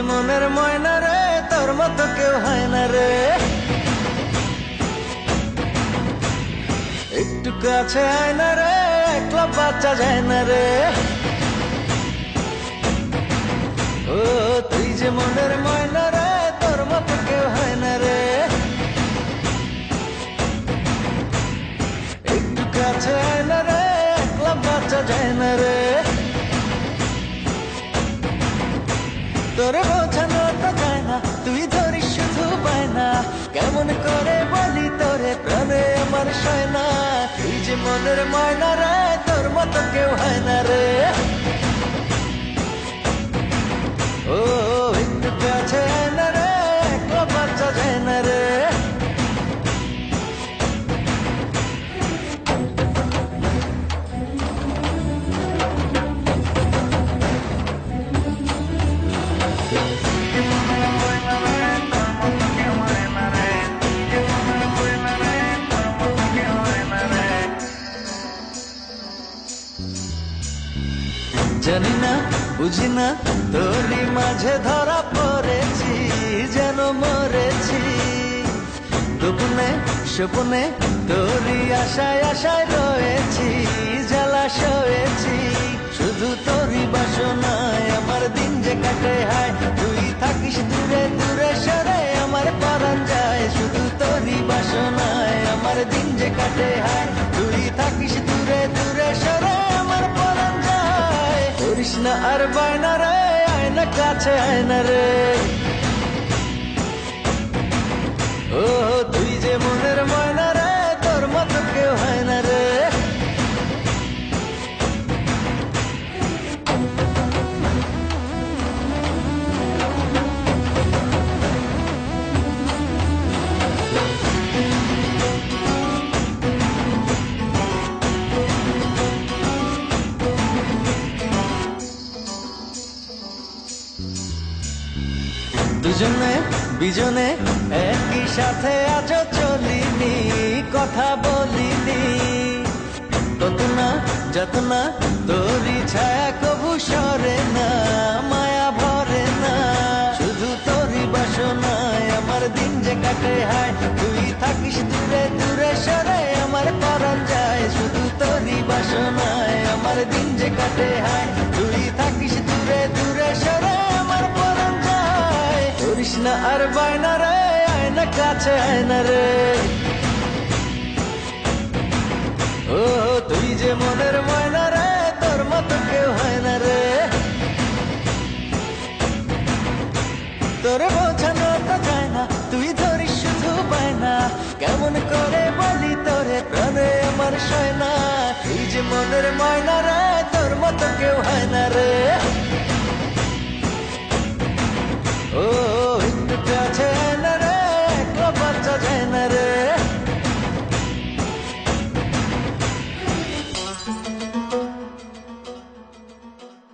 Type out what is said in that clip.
যে মনের ময়না রে, তোর মতো কেউ হয় না রে। একটু কাছে আয় না রে, একলা বাচ্চা যায় না রে। ও তুই যে মনের ময়না রে, তোর মতো কেউ হয় না রে। একটু কাছে আয় না রে, একলা বাচ্চা যায় না রে। তোরে বোঝানো তো যায় না, তুই ধরিস শুধু বায়না। কেমন করে বলি তোরে, প্রাণে আমার সয় না। তুই যে মনের ময়না রে, তোর মতো কেউ হয় না রে। ও একটু কাছে আয় না রে, একলা বাচ্চা যায় না রে। জানি না বুঝি না, তোরই মাঝে ধরা পড়েছি, যেন মরেছি। গোপনে স্বপ্নে তোরই আশায় আশায় রয়েছি, জ্বালা সয়েছি। শুধু তোরই বাসনায় আমার দিন যে কাটে হায়। তুই থাকিস দূরে দূরে সরে, আমার পরাণ যায়। শুধু তোরই বাসনায় আমার দিন যে কাটে হায়। তুই থাকিস দূরে দূরে সরে, আমার পরাণ যায়। করিস না আর বায়না রে, আয় না কাছে আয় না রে। ও তুই যে মনের ময়না রে, তোর মতো কেউ হয় না রে। দুজনে বিজনে একই সাথে আজ চলিনি, কথা বলিনি। তত না যত না তোরই ছায়া কবু সরে না, মায়া ভরে না। শুধু তোরই বাসনায় আমার দিন যে কাটে হায়। তুই থাকিস দূরে দূরে সরে, আমার পরাণ যায়। শুধু তোরই বাসনায় আমার দিন যে কাটে হায়। তুই থাকিস দূরে দূরে সরে, আমার পরাণ যায়। করিস না আর বায়না রে, আয় না কাছে আয় না রে। ও তুই যে মনের ময়না রে, তোর মতো কেউ হয় না রে। তোরে বোঝানো তো যায় না, তুই ধরিস শুধু বায়না। কেমন করে বলি তোরে, প্রাণে আমার সয় না। তুই যে মনের ময়না রে, তোর মতো কেউ হয় না রে।